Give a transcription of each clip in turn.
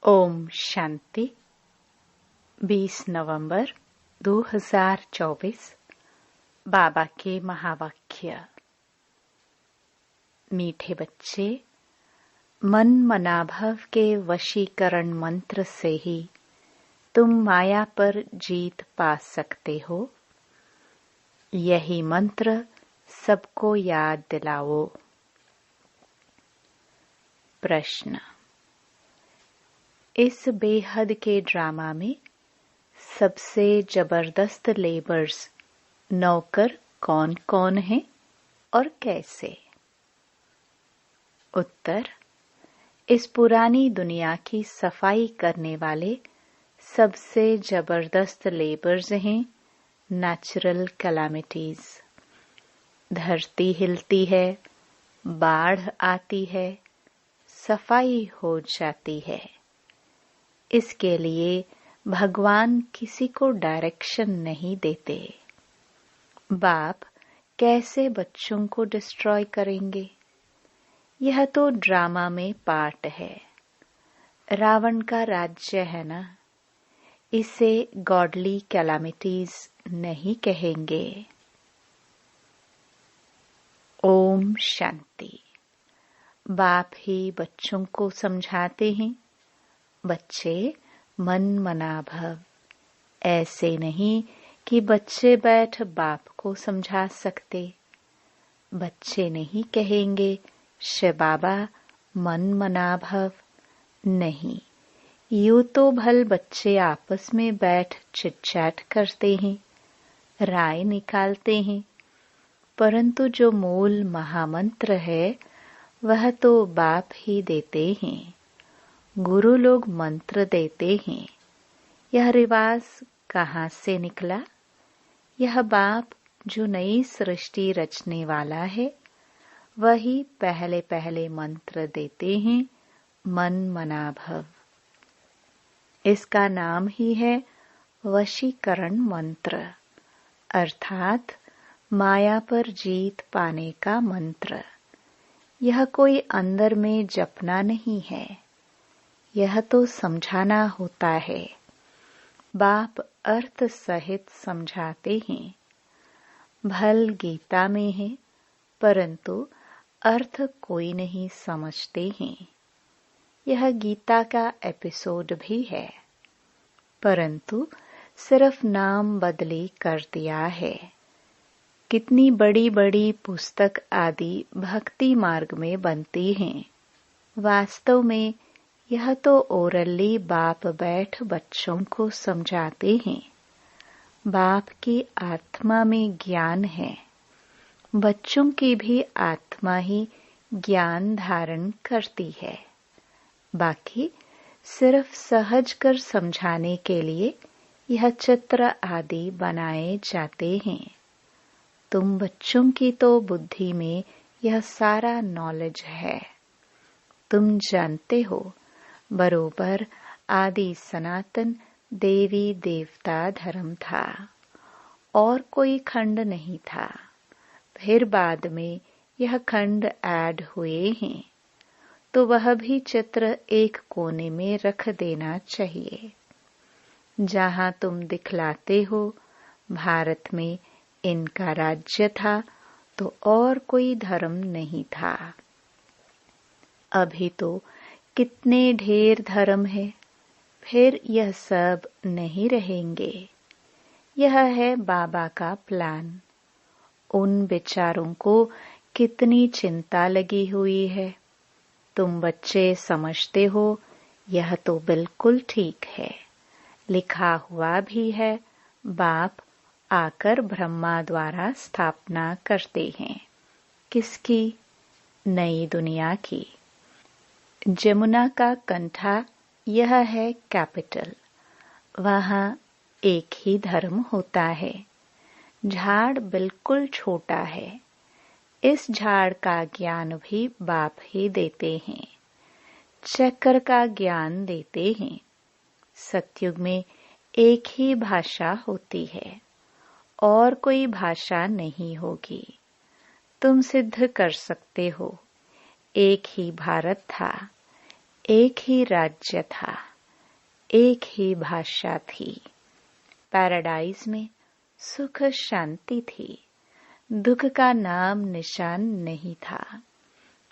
ओम शांति। 20 नवंबर 2024। बाबा के महावाक्य। मीठे बच्चे, मन मनाभव के वशीकरण मंत्र से ही तुम माया पर जीत पा सकते हो। यही मंत्र सबको याद दिलाओ। प्रश्न। इस बेहद के ड्रामा में सबसे जबरदस्त लेबर्स नौकर कौन कौन हैं और कैसे? उत्तर। इस पुरानी दुनिया की सफाई करने वाले सबसे जबरदस्त लेबर्स हैं नेचुरल कैलामिटीज। धरती हिलती है, बाढ़ आती है, सफाई हो जाती है। इसके लिए भगवान किसी को डायरेक्शन नहीं देते। बाप कैसे बच्चों को डिस्ट्रॉय करेंगे? यह तो ड्रामा में पार्ट है। रावण का राज्य है ना, इसे गॉडली कैलामिटीज नहीं कहेंगे। ओम शांति। बाप ही बच्चों को समझाते हैं। बच्चे मन मनाभव। ऐसे नहीं कि बच्चे बैठ बाप को समझा सकते। बच्चे नहीं कहेंगे शिव बाबा मन मनाभव। नहीं, यूं तो भल बच्चे आपस में बैठ चिट-चैट करते हैं, राय निकालते हैं, परंतु जो मूल महामंत्र है वह तो बाप ही देते हैं। गुरु लोग मंत्र देते हैं। यह रिवाज कहाँ से निकला? यह बाप जो नई सृष्टि रचने वाला है वही पहले पहले मंत्र देते हैं मन मनाभव। इसका नाम ही है वशीकरण मंत्र, अर्थात माया पर जीत पाने का मंत्र। यह कोई अंदर में जपना नहीं है, यह तो समझाना होता है। बाप अर्थ सहित समझाते हैं। भल गीता में है, परंतु अर्थ कोई नहीं समझते हैं। यह गीता का एपिसोड भी है, परंतु सिर्फ नाम बदली कर दिया है। कितनी बड़ी बड़ी पुस्तक आदि भक्ति मार्ग में बनती हैं। वास्तव में यह तो ओरली बाप बैठ बच्चों को समझाते हैं। बाप की आत्मा में ज्ञान है, बच्चों की भी आत्मा ही ज्ञान धारण करती है। बाकी सिर्फ सहज कर समझाने के लिए यह चित्र आदि बनाए जाते हैं। तुम बच्चों की तो बुद्धि में यह सारा नॉलेज है। तुम जानते हो बरोबर आदि सनातन देवी देवता धर्म था और कोई खंड नहीं था। फिर बाद में यह खंड ऐड हुए हैं, तो वह भी चित्र एक कोने में रख देना चाहिए। जहां तुम दिखलाते हो भारत में इनका राज्य था तो और कोई धर्म नहीं था। अभी तो कितने ढेर धर्म है, फिर यह सब नहीं रहेंगे। यह है बाबा का प्लान। उन विचारों को कितनी चिंता लगी हुई है। तुम बच्चे समझते हो यह तो बिल्कुल ठीक है। लिखा हुआ भी है, बाप आकर ब्रह्मा द्वारा स्थापना करते हैं। किसकी? नई दुनिया की। जमुना का कंठा यह है कैपिटल। वहां एक ही धर्म होता है। झाड़ बिल्कुल छोटा है। इस झाड़ का ज्ञान भी बाप ही देते हैं। चक्र का ज्ञान देते हैं। सतयुग में एक ही भाषा होती है और कोई भाषा नहीं होगी। तुम सिद्ध कर सकते हो एक ही भारत था, एक ही राज्य था। एक ही भाषा थी। पैराडाइज में सुख शांति थी, दुख का नाम निशान नहीं था।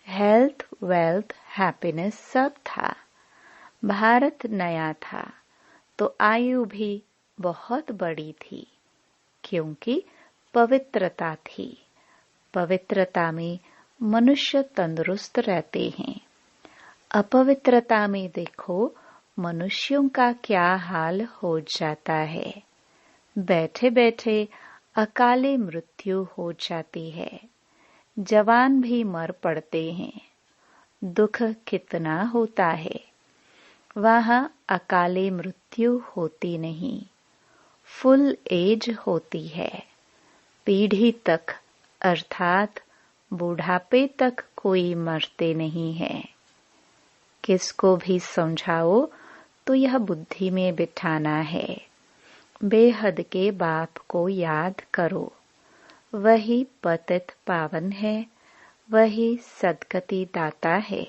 हेल्थ, वेल्थ, हैप्पीनेस सब था। भारत नया था तो आयु भी बहुत बड़ी थी, क्योंकि पवित्रता थी। पवित्रता में मनुष्य तंदुरुस्त रहते हैं। अपवित्रता में देखो मनुष्यों का क्या हाल हो जाता है। बैठे बैठे अकाले मृत्यु हो जाती है। जवान भी मर पड़ते हैं। दुख कितना होता है। वहाँ अकाले मृत्यु होती नहीं, फुल एज होती है। पीढ़ी तक अर्थात बुढ़ापे तक कोई मरते नहीं है। किसको भी समझाओ तो यह बुद्धि में बिठाना है। बेहद के बाप को याद करो, वही पतित पावन है, वही सद्गति दाता है।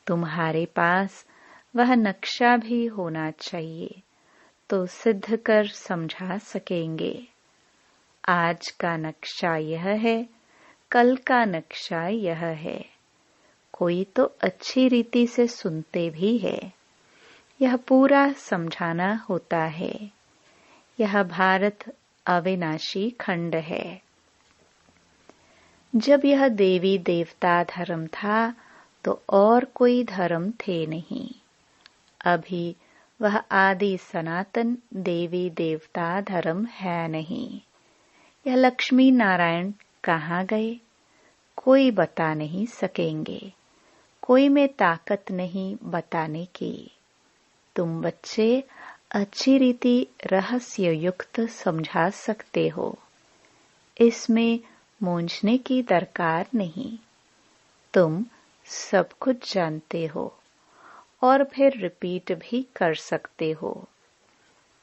तुम्हारे पास वह नक्शा भी होना चाहिए तो सिद्ध कर समझा सकेंगे। आज का नक्शा यह है, कल का नक्शा यह है। कोई तो अच्छी रीति से सुनते भी है। यह पूरा समझाना होता है। यह भारत अविनाशी खंड है। जब यह देवी देवता धर्म था तो और कोई धर्म थे नहीं। अभी वह आदि सनातन देवी देवता धर्म है नहीं। यह लक्ष्मी नारायण कहाँ गए, कोई बता नहीं सकेंगे। कोई में ताकत नहीं बताने की। तुम बच्चे अच्छी रीति रहस्य युक्त समझा सकते हो। इसमें मूंझने की दरकार नहीं। तुम सब कुछ जानते हो और फिर रिपीट भी कर सकते हो।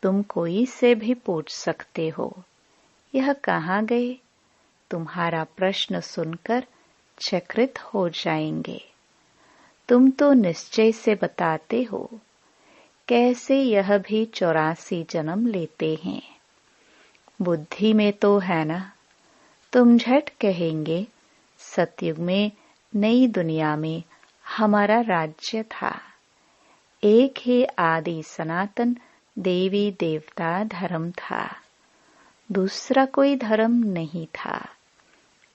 तुम कोई से भी पूछ सकते हो, यह कहाँ गए? तुम्हारा प्रश्न सुनकर चकित हो जाएंगे। तुम तो निश्चय से बताते हो, कैसे यह भी 84 जन्म लेते हैं। बुद्धि में तो है ना। तुम झट कहेंगे, सतयुग में नई दुनिया में हमारा राज्य था। एक ही आदि सनातन देवी देवता धर्म था, दूसरा कोई धर्म नहीं था।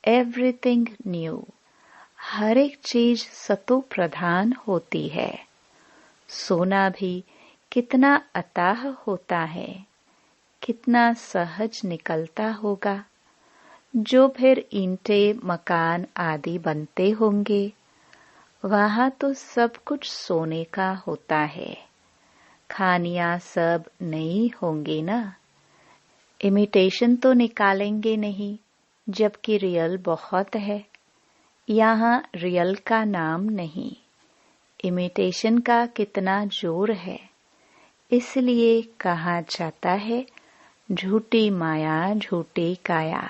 एवरीथिंग न्यू, हर एक चीज सतो प्रधान होती है। सोना भी कितना अताह होता है, कितना सहज निकलता होगा। जो फिर ईंटें मकान आदि बनते होंगे, वहाँ तो सब कुछ सोने का होता है। खानियां सब नई होंगी ना। इमिटेशन तो निकालेंगे नहीं, जबकि रियल बहुत है। यहाँ रियल का नाम नहीं। इमिटेशन का कितना जोर है। इसलिए कहा जाता है, झूठी माया झूठी काया।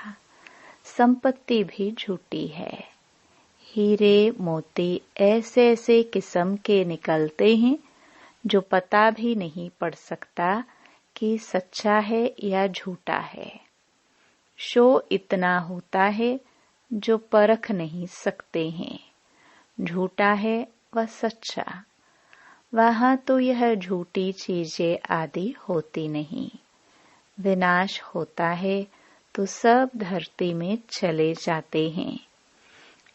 संपत्ति भी झूठी है। हीरे मोती ऐसे ऐसे किस्म के निकलते हैं जो पता भी नहीं पड़ सकता कि सच्चा है या झूठा है। शो इतना होता है जो परख नहीं सकते हैं, झूठा है व सच्चा। वहाँ तो यह झूठी चीजें आदि होती नहीं। विनाश होता है तो सब धरती में चले जाते हैं।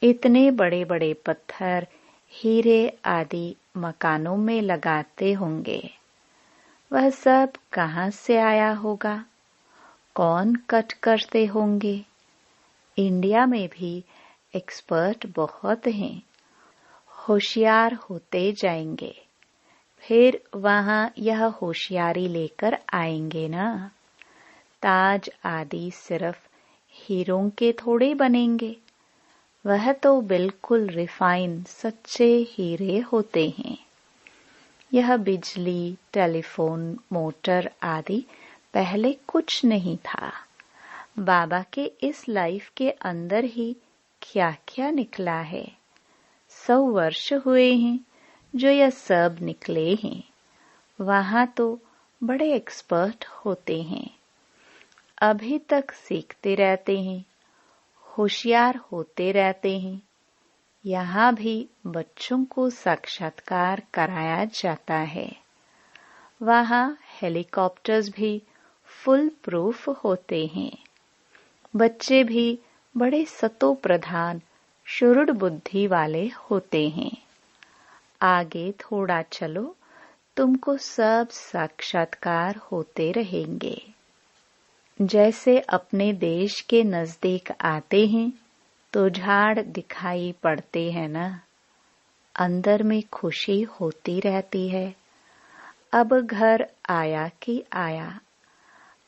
इतने बड़े बड़े पत्थर हीरे आदि मकानों में लगाते होंगे, वह सब कहाँ से आया होगा? कौन कट करते होंगे? इंडिया में भी एक्सपर्ट बहुत हैं, होशियार होते जाएंगे। फिर वहाँ यह होशियारी लेकर आएंगे ना। ताज आदि सिर्फ हीरों के थोड़े बनेंगे, वह तो बिल्कुल रिफाइन सच्चे हीरे होते हैं। यह बिजली, टेलीफोन, मोटर आदि पहले कुछ नहीं था। बाबा के इस लाइफ के अंदर ही क्या क्या निकला है। 100 वर्ष हुए हैं जो यह सब निकले हैं। वहां तो बड़े एक्सपर्ट होते हैं, अभी तक सीखते रहते हैं, होशियार होते रहते हैं। यहाँ भी बच्चों को साक्षात्कार कराया जाता है। वहाँ हेलीकॉप्टर्स भी फुल प्रूफ होते हैं। बच्चे भी बड़े सतो प्रधान शुरुड बुद्धि वाले होते हैं। आगे थोड़ा चलो, तुमको सब साक्षात्कार होते रहेंगे। जैसे अपने देश के नजदीक आते हैं तो झाड़ दिखाई पड़ते हैं ना, अंदर में खुशी होती रहती है। अब घर आया कि आया,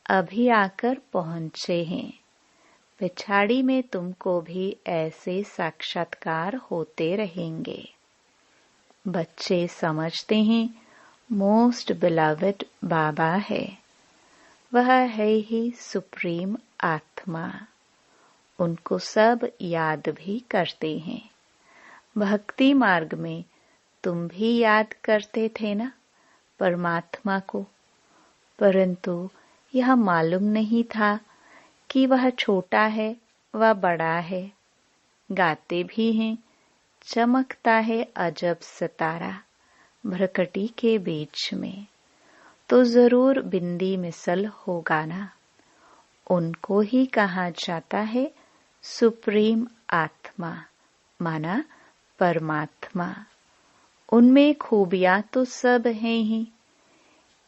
अभी आकर पहुंचे हैं। पिछाड़ी में तुमको भी ऐसे साक्षात्कार होते रहेंगे। बच्चे समझते हैं मोस्ट बिलवड बाबा है, वह है ही सुप्रीम आत्मा। उनको सब याद भी करते हैं। भक्ति मार्ग में तुम भी याद करते थे ना परमात्मा को, परंतु यह मालूम नहीं था कि वह छोटा है व बड़ा है। गाते भी हैं, चमकता है अजब सितारा भ्रकटी के बीच में, तो जरूर बिंदी मिसल होगा ना। उनको ही कहा जाता है सुप्रीम आत्मा, माना परमात्मा। उनमें खूबियां तो सब हैं ही।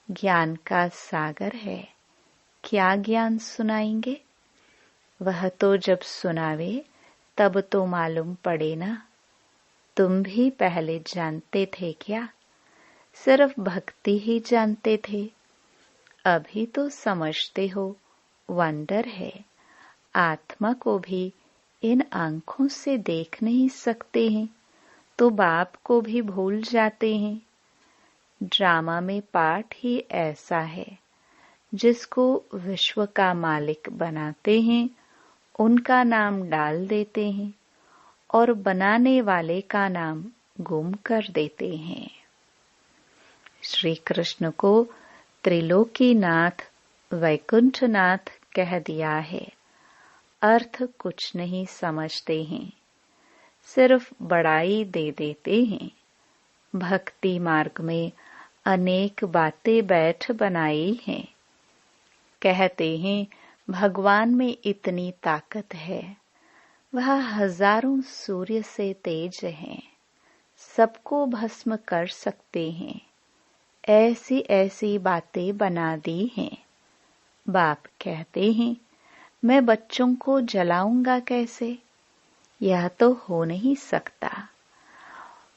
ज्ञान का सागर है, क्या ज्ञान सुनाएंगे? वह तो जब सुनावे तब तो मालूम पड़े ना। तुम भी पहले जानते थे क्या? सिर्फ भक्ति ही जानते थे। अभी तो समझते हो, वंडर है। आत्मा को भी इन आंखों से देख नहीं सकते हैं तो बाप को भी भूल जाते हैं। ड्रामा में पाठ ही ऐसा है, जिसको विश्व का मालिक बनाते हैं उनका नाम डाल देते हैं और बनाने वाले का नाम गुम कर देते हैं। श्री कृष्ण को त्रिलोकीनाथ वैकुंठनाथ कह दिया है। अर्थ कुछ नहीं समझते हैं, सिर्फ बड़ाई दे देते हैं। भक्ति मार्ग में अनेक बातें बैठ बनाई हैं। कहते हैं भगवान में इतनी ताकत है, वह हजारों सूर्य से तेज हैं, सबको भस्म कर सकते हैं। ऐसी ऐसी बातें बना दी हैं। बाप कहते हैं मैं बच्चों को जलाऊंगा कैसे? यह तो हो नहीं सकता।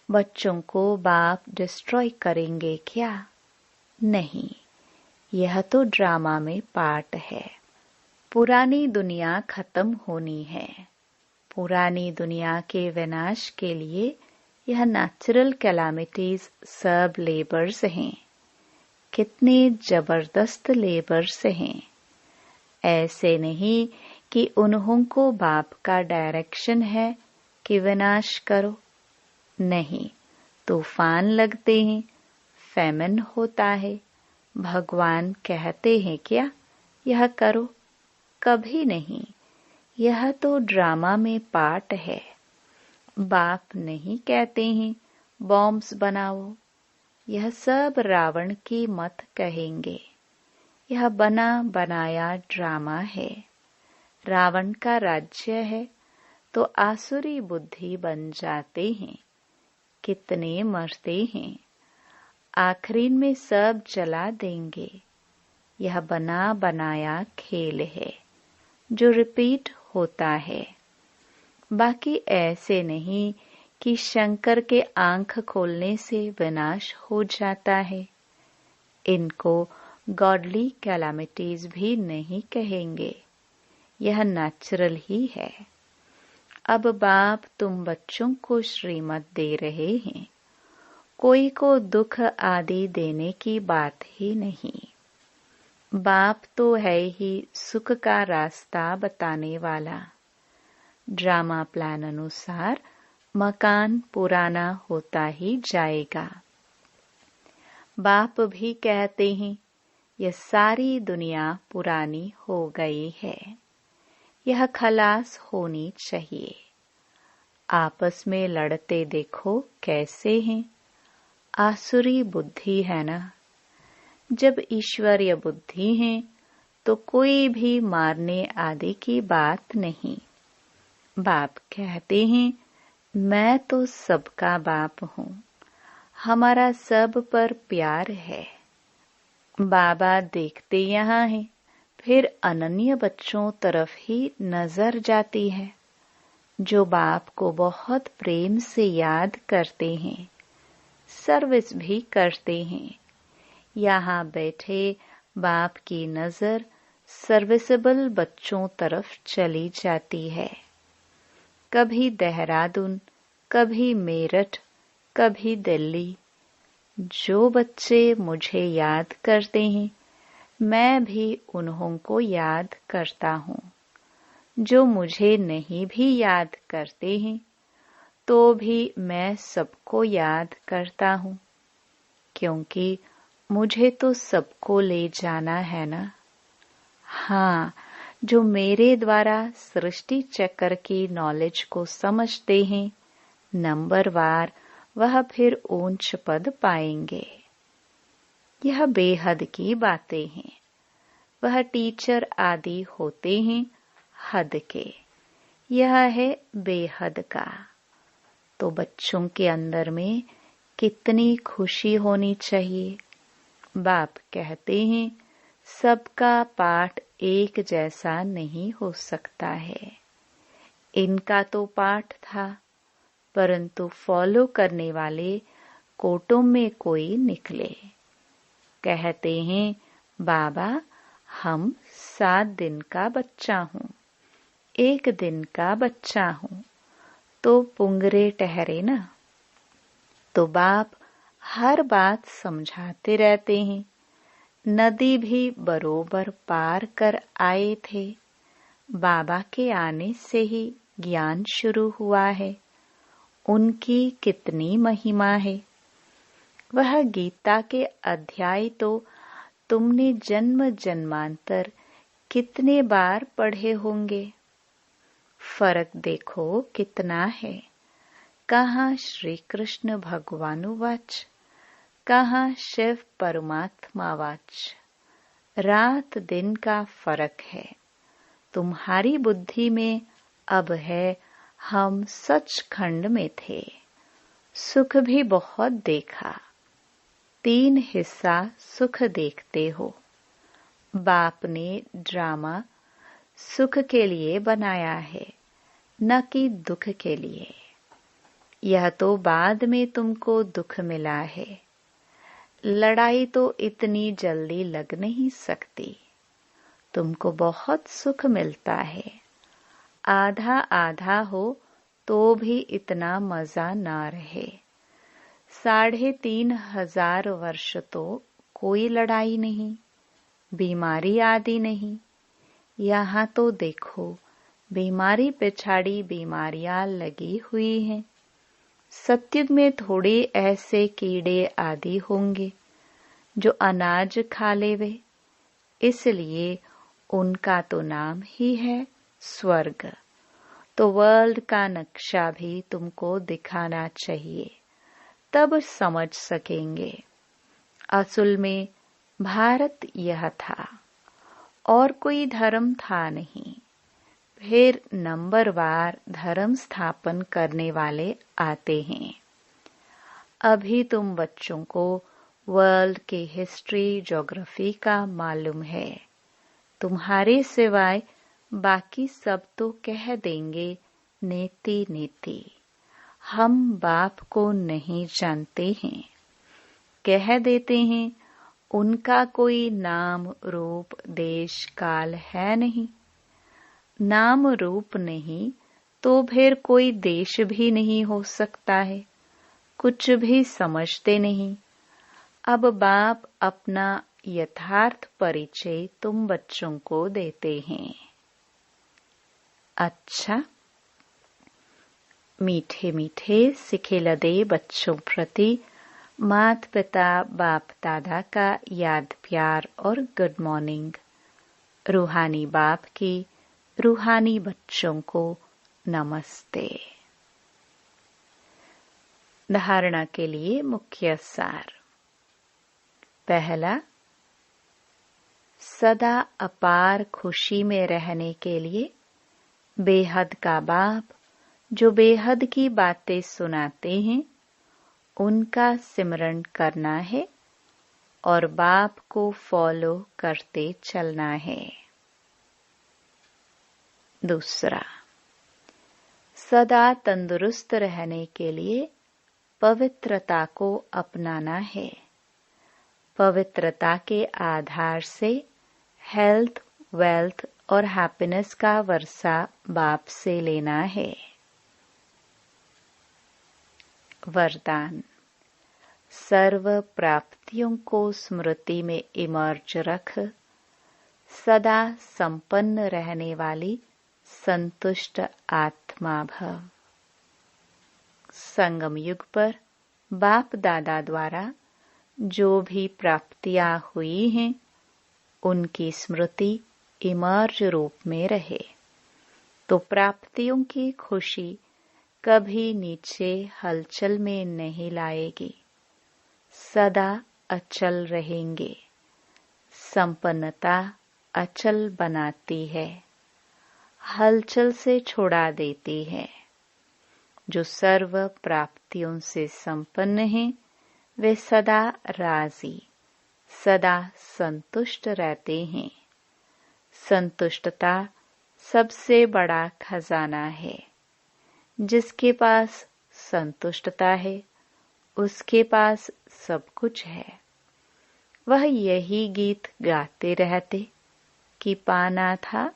बच्चों को बाप डिस्ट्रॉय करेंगे क्या? नहीं, यह तो ड्रामा में पार्ट है। पुरानी दुनिया खत्म होनी है। पुरानी दुनिया के विनाश के लिए यह नेचुरल कैलामिटीज सब लेबर्स हैं। कितने जबरदस्त लेबर्स हैं। ऐसे नहीं कि उन्हों को बाप का डायरेक्शन है कि विनाश करो। नहीं, तूफान लगते हैं, फैमिन होता है। भगवान कहते हैं क्या यह करो? कभी नहीं। यह तो ड्रामा में पार्ट है। बाप नहीं कहते हैं बॉम्ब्स बनाओ। यह सब रावण की मत कहेंगे। यह बना बनाया ड्रामा है। रावण का राज्य है तो आसुरी बुद्धि बन जाते हैं। कितने मरते हैं, आखिरी में सब जला देंगे। यह बना बनाया खेल है जो रिपीट होता है। बाकी ऐसे नहीं कि शंकर के आंख खोलने से विनाश हो जाता है। इनको गॉडली कैलामिटीज भी नहीं कहेंगे, यह नेचुरल ही है। अब बाप तुम बच्चों को श्रीमत दे रहे हैं। कोई को दुख आदि देने की बात ही नहीं। बाप तो है ही सुख का रास्ता बताने वाला। ड्रामा प्लान अनुसार मकान पुराना होता ही जाएगा। बाप भी कहते हैं यह सारी दुनिया पुरानी हो गई है, यह खलास होनी चाहिए। आपस में लड़ते देखो कैसे हैं, आसुरी बुद्धि है ना। जब ईश्वरीय बुद्धि है तो कोई भी मारने आदि की बात नहीं। बाप कहते हैं मैं तो सबका बाप हूँ, हमारा सब पर प्यार है। बाबा देखते यहाँ हैं, फिर अनन्य बच्चों तरफ ही नजर जाती है, जो बाप को बहुत प्रेम से याद करते हैं, सर्विस भी करते हैं। यहाँ बैठे बाप की नजर सर्विसेबल बच्चों तरफ चली जाती है। कभी देहरादून, कभी मेरठ, कभी दिल्ली। जो बच्चे मुझे याद करते हैं, मैं भी उन्हों को याद करता हूँ। जो मुझे नहीं भी याद करते हैं, तो भी मैं सबको याद करता हूँ, क्योंकि मुझे तो सबको ले जाना है ना। हाँ, जो मेरे द्वारा सृष्टि चक्र की नॉलेज को समझते हैं, नंबरवार वह फिर ऊंच पद पाएंगे। यह बेहद की बातें हैं। वह टीचर आदि होते हैं हद के, यह है बेहद का। तो बच्चों के अंदर में कितनी खुशी होनी चाहिए। बाप कहते हैं सबका पाठ एक जैसा नहीं हो सकता है। इनका तो पाठ था, परंतु फॉलो करने वाले कोटों में कोई निकले। कहते हैं बाबा हम 7 दिन का बच्चा हूँ, 1 दिन का बच्चा हूँ, तो पुंगरे ठहरे ना। तो बाप हर बात समझाते रहते हैं। नदी भी बरोबर पार कर आए थे। बाबा के आने से ही ज्ञान शुरू हुआ है। उनकी कितनी महिमा है। वह गीता के अध्याय तो तुमने जन्म जन्मांतर कितने बार पढ़े होंगे। फर्क देखो कितना है। कहाँ श्री कृष्ण भगवानुवाच, कहाँ शिव परमात्मावाच। रात दिन का फर्क है। तुम्हारी बुद्धि में अब है हम सचखंड में थे। सुख भी बहुत देखा। 3 हिस्सा सुख देखते हो। बाप ने ड्रामा सुख के लिए बनाया है, न कि दुख के लिए। यह तो बाद में तुमको दुख मिला है। लड़ाई तो इतनी जल्दी लग नहीं सकती। तुमको बहुत सुख मिलता है। आधा आधा हो तो भी इतना मजा ना रहे। 3,500 वर्ष तो कोई लड़ाई नहीं, बीमारी आदि नहीं। यहाँ तो देखो बीमारी पिछाड़ी बीमारियां लगी हुई हैं। सत्युग में थोड़े ऐसे कीड़े आदि होंगे जो अनाज खा लेवे, इसलिए उनका तो नाम ही है स्वर्ग। तो वर्ल्ड का नक्शा भी तुमको दिखाना चाहिए, तब समझ सकेंगे। असल में भारत यह था और कोई धर्म था नहीं। फिर नंबरवार धर्म स्थापन करने वाले आते हैं। अभी तुम बच्चों को वर्ल्ड की हिस्ट्री ज्योग्राफी का मालूम है। तुम्हारे सिवाय बाकी सब तो कह देंगे नेति नेति। हम बाप को नहीं जानते हैं। कह देते हैं उनका कोई नाम रूप देश काल है नहीं। नाम रूप नहीं तो फिर कोई देश भी नहीं हो सकता है। कुछ भी समझते नहीं। अब बाप अपना यथार्थ परिचय तुम बच्चों को देते हैं। अच्छा, मीठे मीठे सिखे लदे बच्चों प्रति माता पिता बाप दादा का याद प्यार और गुड मॉर्निंग। रूहानी बाप की रूहानी बच्चों को नमस्ते। धारणा के लिए मुख्य सार। पहला, सदा अपार खुशी में रहने के लिए बेहद का बाप जो बेहद की बातें सुनाते हैं उनका सिमरन करना है और बाप को फॉलो करते चलना है। दूसरा, सदा तंदुरुस्त रहने के लिए पवित्रता को अपनाना है। पवित्रता के आधार से हेल्थ, वेल्थ और हैप्पीनेस का वर्षा बाप से लेना है। वरदान, सर्व प्राप्तियों को स्मृति में इमर्ज रख सदा संपन्न रहने वाली संतुष्ट आत्मा भव। संगम युग पर बाप दादा द्वारा जो भी प्राप्तियां हुई हैं उनकी स्मृति इमर्ज रूप में रहे तो प्राप्तियों की खुशी कभी नीचे हलचल में नहीं लाएगी, सदा अचल रहेंगे। संपन्नता अचल बनाती है, हलचल से छुड़ा देती है। जो सर्व प्राप्तियों से संपन्न हैं वे सदा राजी, सदा संतुष्ट रहते हैं। संतुष्टता सबसे बड़ा खजाना है। जिसके पास संतुष्टता है उसके पास सब कुछ है। वह यही गीत गाते रहते कि पाना था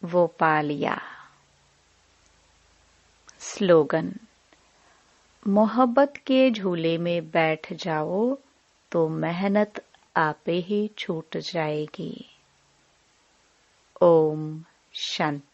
वो पा लिया। स्लोगन, मोहब्बत के झूले में बैठ जाओ तो मेहनत आपे ही छूट जाएगी। ओम शांति।